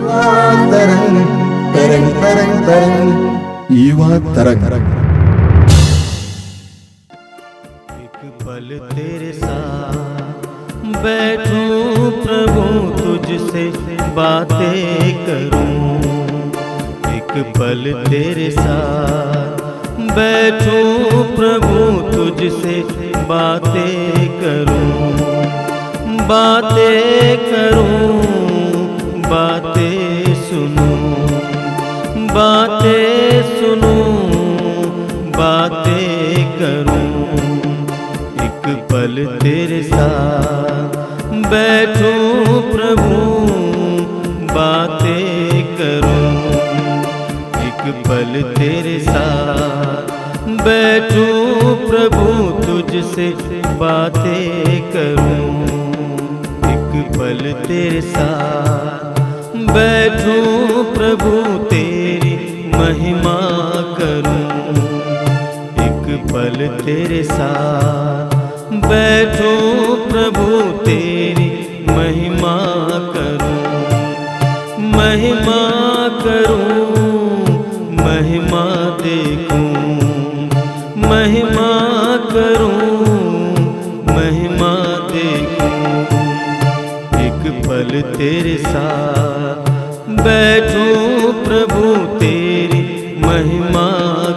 तरंग तरंग तरंग तरंग युवा तरंग। एक पल तेरे साथ बैठूं प्रभु, तुझसे बातें करूं। एक पल तेरे साथ बैठूं प्रभु, तुझसे बातें करूं। बातें करूं, बातें सुनूं, बातें सुनूं, बातें करूं। एक पल तेरे साथ बैठूं प्रभु, बातें करूं। एक पल तेरे साथ बैठूं प्रभु, तुझसे बातें करूं। एक पल तेरे साथ बैठूं प्रभु, तेरी महिमा करूं। एक पल तेरे साथ बैठूं प्रभु, तेरी महिमा करूं। महिमा करूं, महिमा देखूं, महिमा करूं, महिमा देखूं। एक पल तेरे साथ बैठूं प्रभु, तेरी महिमा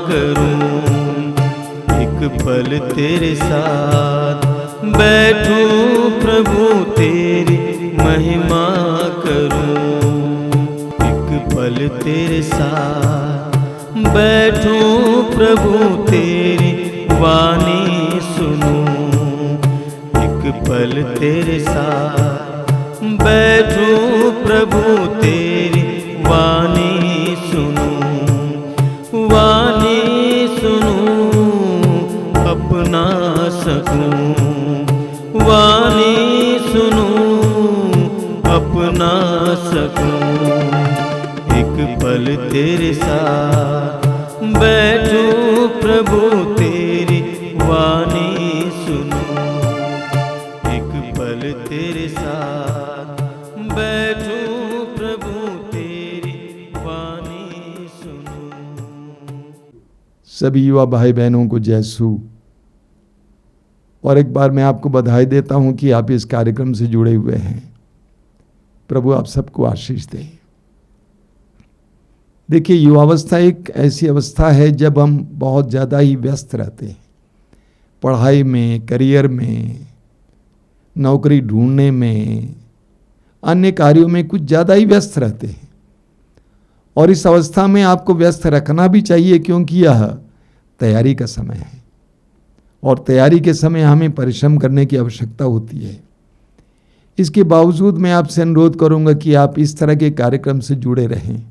करूं। एक पल तेरे साथ बैठूं प्रभु, तेरी महिमा करूं। एक पल तेरे साथ बैठूं प्रभु, तेरी वाणी सुनूं। एक पल तेरे साथ बैठूं प्रभु, तेरी वाणी सुनूं। वाणी सुनूं, अपना सकूं। वाणी सुनूं, अपना सकूं। एक पल तेरे साथ बैठूं प्रभु, तेरी वाणी सुनूं। एक पल तेरे साथ बैठूं प्रभु, तेरी वाणी सुनूं। सभी युवा भाई बहनों को जय सू। और एक बार मैं आपको बधाई देता हूं कि आप इस कार्यक्रम से जुड़े हुए हैं। प्रभु आप सबको आशीष दे। देखिए, युवावस्था एक ऐसी अवस्था है जब हम बहुत ज़्यादा ही व्यस्त रहते हैं, पढ़ाई में, करियर में, नौकरी ढूंढने में, अन्य कार्यों में कुछ ज़्यादा ही व्यस्त रहते हैं। और इस अवस्था में आपको व्यस्त रखना भी चाहिए, क्योंकि यह तैयारी का समय है और तैयारी के समय हमें परिश्रम करने की आवश्यकता होती है। इसके बावजूद मैं आपसे अनुरोध करूंगा कि आप इस तरह के कार्यक्रम से जुड़े रहें।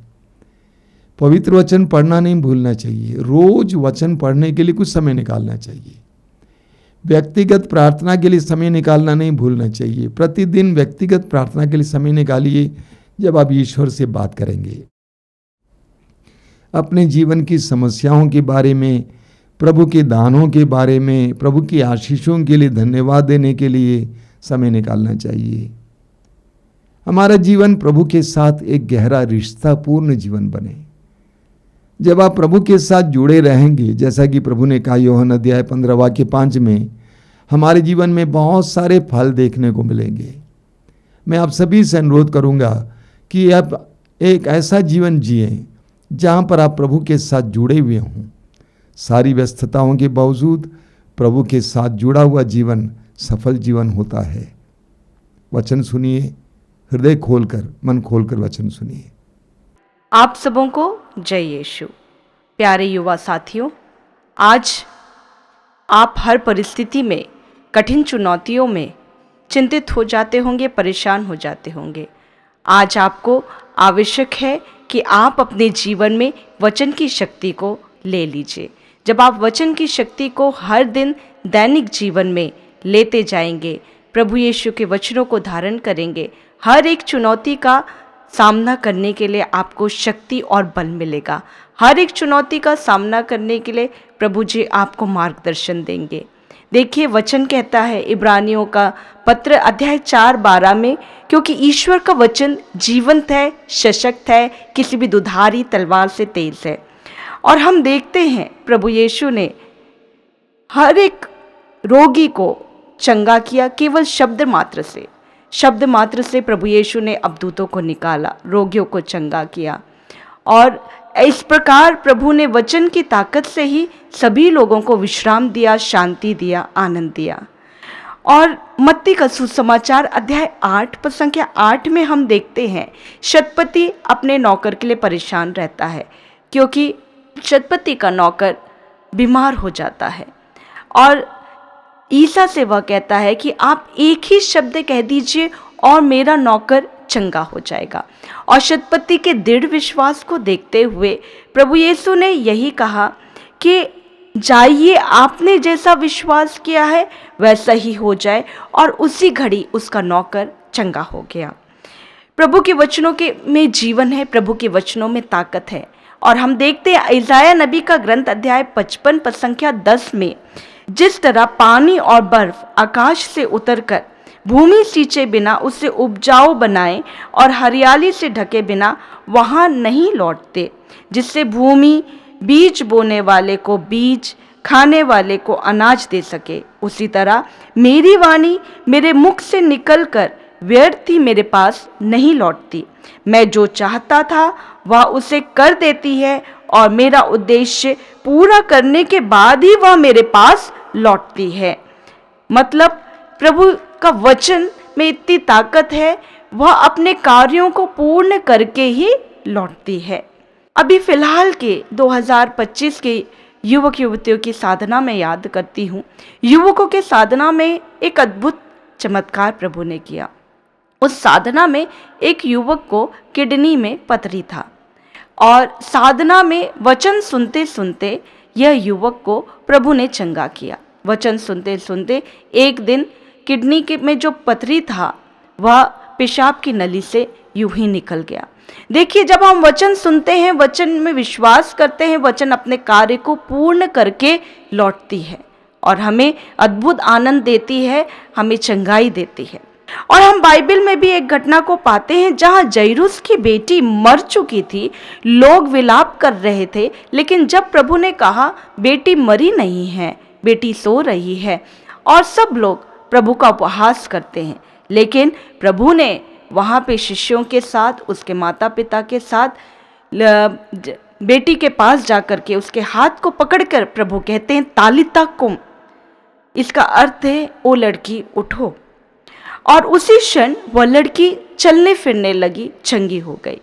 पवित्र वचन पढ़ना नहीं भूलना चाहिए। रोज वचन पढ़ने के लिए कुछ समय निकालना चाहिए। व्यक्तिगत प्रार्थना के लिए समय निकालना नहीं भूलना चाहिए। प्रतिदिन व्यक्तिगत प्रार्थना के लिए समय निकालिए जब आप ईश्वर से बात करेंगे। अपने जीवन की समस्याओं के बारे में, प्रभु के दानों के बारे में, प्रभु की आशीषों के लिए धन्यवाद देने के लिए समय निकालना चाहिए। हमारा जीवन प्रभु के साथ एक गहरा रिश्ता पूर्ण जीवन बने। जब आप प्रभु के साथ जुड़े रहेंगे, जैसा कि प्रभु ने कहा यूहन्ना अध्याय 15 वाक्य 5 में, हमारे जीवन में बहुत सारे फल देखने को मिलेंगे। मैं आप सभी से अनुरोध करूंगा कि आप एक ऐसा जीवन जिएं जहां पर आप प्रभु के साथ जुड़े हुए हों। सारी व्यस्तताओं के बावजूद प्रभु के साथ जुड़ा हुआ जीवन सफल जीवन होता है। वचन सुनिए, हृदय खोलकर, मन खोलकर वचन सुनिए। आप सबों को जय यीशु। प्यारे युवा साथियों, आज आप हर परिस्थिति में, कठिन चुनौतियों में चिंतित हो जाते होंगे, परेशान हो जाते होंगे। आज आपको आवश्यक है कि आप अपने जीवन में वचन की शक्ति को ले लीजिए। जब आप वचन की शक्ति को हर दिन दैनिक जीवन में लेते जाएंगे, प्रभु यीशु के वचनों को धारण करेंगे, हर एक चुनौती का सामना करने के लिए आपको शक्ति और बल मिलेगा। हर एक चुनौती का सामना करने के लिए प्रभु जी आपको मार्गदर्शन देंगे। देखिए वचन कहता है इब्रानियों का पत्र अध्याय 4:12 में, क्योंकि ईश्वर का वचन जीवंत है, सशक्त है, किसी भी दुधारी तलवार से तेज है। और हम देखते हैं प्रभु यीशु ने हर एक रोगी को चंगा किया केवल शब्द मात्र से प्रभु यीशु ने अबदूतों को निकाला, रोगियों को चंगा किया। और इस प्रकार प्रभु ने वचन की ताकत से ही सभी लोगों को विश्राम दिया, शांति दिया, आनंद दिया। और मत्ती का सुसमाचार अध्याय 8 पद संख्या 8 में हम देखते हैं शतपति अपने नौकर के लिए परेशान रहता है, क्योंकि शतपति का नौकर बीमार हो जाता है। और ईसा से वह कहता है कि आप एक ही शब्द कह दीजिए और मेरा नौकर चंगा हो जाएगा। और शतपति के दृढ़ विश्वास को देखते हुए प्रभु यीशु ने यही कहा कि जाइए, आपने जैसा विश्वास किया है वैसा ही हो जाए। और उसी घड़ी उसका नौकर चंगा हो गया। प्रभु के वचनों के में जीवन है, प्रभु के वचनों में ताकत है। और हम देखते हैं यशायाह नबी का ग्रंथ अध्याय 55 पद संख्या 10 में, जिस तरह पानी और बर्फ आकाश से उतरकर भूमि सींचे बिना उसे उपजाऊ बनाए और हरियाली से ढके बिना वहाँ नहीं लौटते, जिससे भूमि बीज बोने वाले को बीज, खाने वाले को अनाज दे सके, उसी तरह मेरी वाणी मेरे मुख से निकलकर व्यर्थ ही मेरे पास नहीं लौटती। मैं जो चाहता था वह उसे कर देती है और मेरा उद्देश्य पूरा करने के बाद ही वह मेरे पास लौटती है। मतलब प्रभु का वचन में इतनी ताकत है, वह अपने कार्यों को पूर्ण करके ही लौटती है। अभी फिलहाल के 2025 के युवक युवतियों की साधना में याद करती हूँ। युवकों के साधना में एक अद्भुत चमत्कार प्रभु ने किया। उस साधना में एक युवक को किडनी में पथरी था और साधना में वचन सुनते सुनते यह युवक को प्रभु ने चंगा किया। वचन सुनते सुनते एक दिन किडनी के में जो पथरी था वह पेशाब की नली से यूं ही निकल गया। देखिए, जब हम वचन सुनते हैं, वचन में विश्वास करते हैं, वचन अपने कार्य को पूर्ण करके लौटती है और हमें अद्भुत आनंद देती है, हमें चंगाई देती है। और हम बाइबल में भी एक घटना को पाते हैं जहां जैरुस की बेटी मर चुकी थी। लोग विलाप कर रहे थे, लेकिन जब प्रभु ने कहा बेटी मरी नहीं है, बेटी सो रही है, और सब लोग प्रभु का उपहास करते हैं, लेकिन प्रभु ने वहाँ पे शिष्यों के साथ, उसके माता पिता के साथ बेटी के पास जाकर के उसके हाथ को पकड़कर प्रभु कहते हैं तालिता कुम, इसका अर्थ है ओ लड़की उठो। और उसी क्षण वह लड़की चलने फिरने लगी, चंगी हो गई।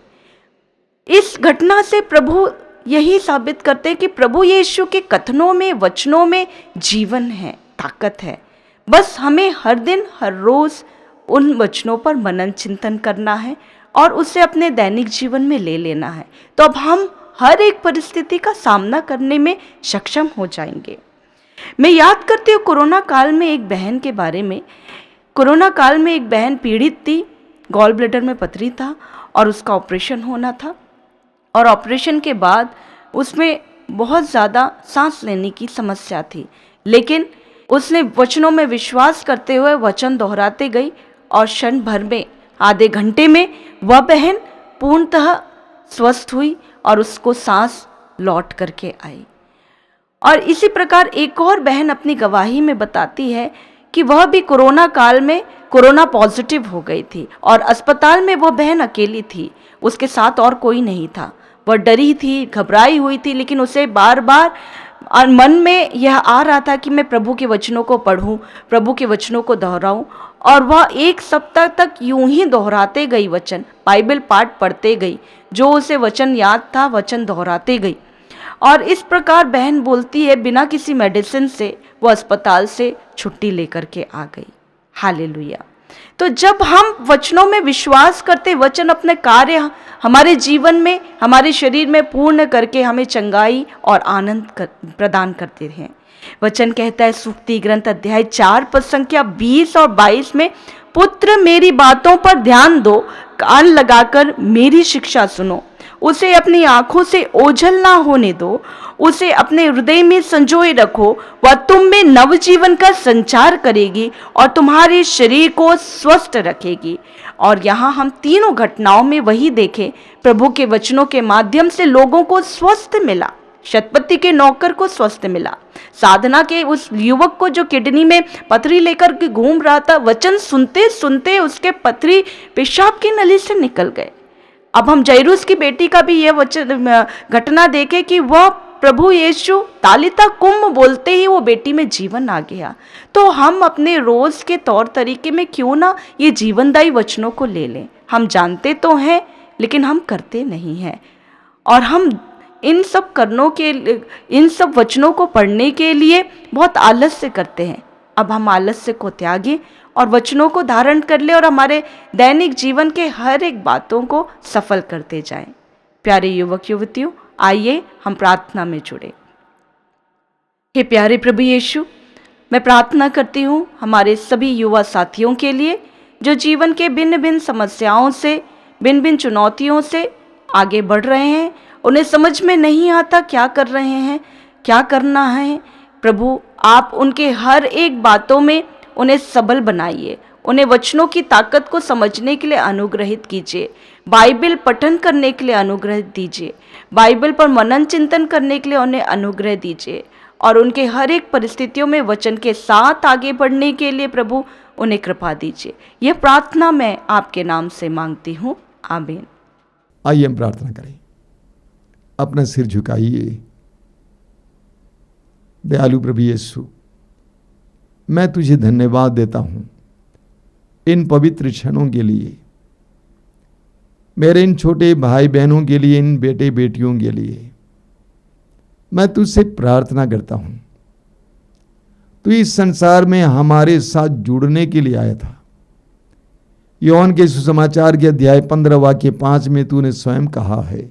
इस घटना से प्रभु यही साबित करते हैं कि प्रभु यीशु के कथनों में, वचनों में जीवन है, ताकत है। बस हमें हर दिन, हर रोज उन वचनों पर मनन चिंतन करना है और उसे अपने दैनिक जीवन में ले लेना है, तो अब हम हर एक परिस्थिति का सामना करने में सक्षम हो जाएंगे। मैं याद करती हूँ कोरोना काल में एक बहन के बारे में। कोरोना काल में एक बहन पीड़ित थी, गॉल ब्लैडर में पथरी था और उसका ऑपरेशन होना था। और ऑपरेशन के बाद उसमें बहुत ज़्यादा सांस लेने की समस्या थी, लेकिन उसने वचनों में विश्वास करते हुए वचन दोहराते गई और क्षण भर में, आधे घंटे में वह बहन पूर्णतः स्वस्थ हुई और उसको सांस लौट करके आई। और इसी प्रकार एक और बहन अपनी गवाही में बताती है कि वह भी कोरोना काल में कोरोना पॉजिटिव हो गई थी और अस्पताल में वह बहन अकेली थी, उसके साथ और कोई नहीं था। वह डरी थी, घबराई हुई थी, लेकिन उसे बार बार मन में यह आ रहा था कि मैं प्रभु के वचनों को पढ़ूं, प्रभु के वचनों को दोहराऊं। और वह एक सप्ताह तक यूं ही दोहराते गई वचन, बाइबल पाठ पढ़ते गई, जो उसे वचन याद था वचन दोहराते गई। और इस प्रकार बहन बोलती है बिना किसी मेडिसिन से वो अस्पताल से छुट्टी लेकर के आ गई। हालेलुया। तो जब हम वचनों में विश्वास करते, वचन अपने कार्य हमारे जीवन में, हमारे शरीर में पूर्ण करके हमें चंगाई और आनंद प्रदान करते हैं। वचन कहता है सूक्ति ग्रंथ अध्याय 4 पद संख्या 20 और 22 में, पुत्र मेरी बातों पर ध्यान दो, कान लगाकर मेरी शिक्षा सुनो, उसे अपनी आंखों से ओझल ना होने दो, उसे अपने हृदय में संजोए रखो। वह तुम में नवजीवन का संचार करेगी और तुम्हारे शरीर को स्वस्थ रखेगी। और यहाँ हम तीनों घटनाओं में वही देखें, प्रभु के वचनों के माध्यम से लोगों को स्वस्थ मिला। शतपति के नौकर को स्वस्थ मिला, साधना के उस युवक को जो किडनी में पथरी लेकर के घूम रहा था, वचन सुनते सुनते उसके पथरी पेशाब की नली से निकल गए। अब हम जैरूस की बेटी का भी यह वचन घटना देखें कि वह प्रभु यीशु तालिता कुम बोलते ही वो बेटी में जीवन आ गया। तो हम अपने रोज के तौर तरीके में क्यों ना ये जीवनदायी वचनों को ले लें। हम जानते तो हैं लेकिन हम करते नहीं हैं, और हम इन सब वचनों को पढ़ने के लिए बहुत आलस्य करते हैं। अब हम आलस्य को त्यागें और वचनों को धारण कर ले और हमारे दैनिक जीवन के हर एक बातों को सफल करते जाएं। प्यारे युवक युवतियों, आइए हम प्रार्थना में जुड़े। हे प्यारे प्रभु यीशु, मैं प्रार्थना करती हूँ हमारे सभी युवा साथियों के लिए जो जीवन के भिन्न भिन्न समस्याओं से, भिन्न भिन्न चुनौतियों से आगे बढ़ रहे हैं। उन्हें समझ में नहीं आता क्या कर रहे हैं, क्या करना है। प्रभु, आप उनके हर एक बातों में उन्हें सबल बनाइए, उन्हें वचनों की ताकत को समझने के लिए अनुग्रहित कीजिए, बाइबल पठन करने के लिए अनुग्रह दीजिए, बाइबल पर मनन चिंतन करने के लिए उन्हें अनुग्रह दीजिए, और उनके हर एक परिस्थितियों में वचन के साथ आगे बढ़ने के लिए प्रभु उन्हें कृपा दीजिए। यह प्रार्थना मैं आपके नाम से मांगती हूँ, आमीन। आइए हम प्रार्थना करें। अपना सिर झुकाइए। दयालु प्रभु यीशु, मैं तुझे धन्यवाद देता हूं इन पवित्र क्षणों के लिए, मेरे इन छोटे भाई बहनों के लिए, इन बेटे बेटियों के लिए। मैं तुझसे प्रार्थना करता हूं, तू इस संसार में हमारे साथ जुड़ने के लिए आया था। योहन के सुसमाचार के अध्याय 15 वाक्य 5 में तूने स्वयं कहा है,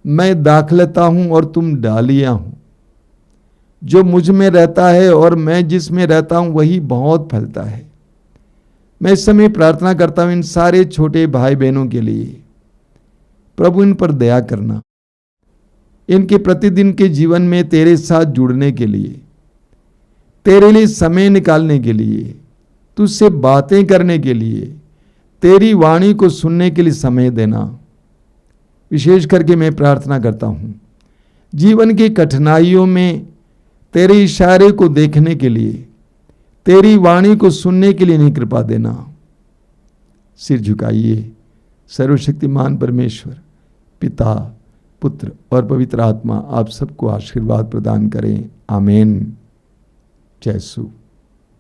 मैं दाखलता हूं और तुम डालियां हो। जो मुझ में रहता है और मैं जिसमें रहता हूं वही बहुत फलता है। मैं इस समय प्रार्थना करता हूं इन सारे छोटे भाई बहनों के लिए, प्रभु इन पर दया करना, इनके प्रतिदिन के जीवन में तेरे साथ जुड़ने के लिए, तेरे लिए समय निकालने के लिए, तुझसे बातें करने के लिए, तेरी वाणी को सुनने के लिए समय देना। विशेष करके मैं प्रार्थना करता हूं जीवन की कठिनाइयों में तेरे इशारे को देखने के लिए, तेरी वाणी को सुनने के लिए इन्हें कृपा देना। सिर झुकाइए। सर्वशक्तिमान परमेश्वर, पिता, पुत्र और पवित्र आत्मा आप सबको आशीर्वाद प्रदान करें। आमीन। जय यीशु।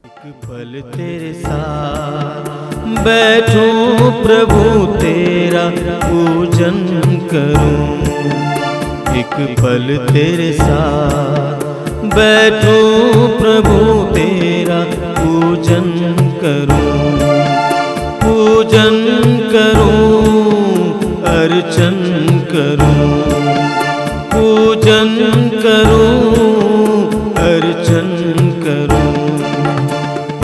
एक पल तेरे साथ बैठूं प्रभु तेरा पूजन करूं। एक पल तेरे साथ बैठूं प्रभु तेरा पूजन करूं। पूजन करूं, अर्चन करूं, पूजन करूं, अर्चन करूं।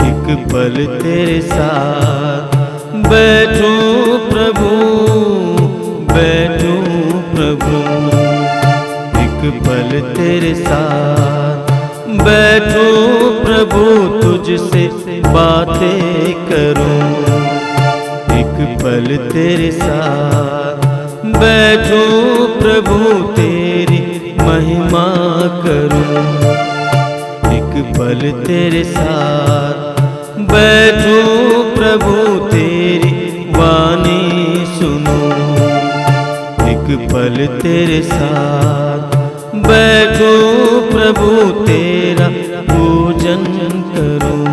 एक पल तेरे साथ बैठूं प्रभु, बैठूं प्रभु। एक पल तेरे साथ बैठूं प्रभु, तुझसे बातें करूं। एक पल तेरे साथ बैठूं प्रभु, तेरी महिमा करूं। एक पल तेरे साथ बैठूं प्रभु, तेरी वाणी सुनूं। एक पल तेरे साथ बैठूं प्रभु, तेरा पूजन करूं।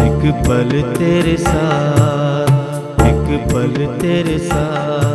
एक पल तेरे साथ, एक पल तेरे साथ।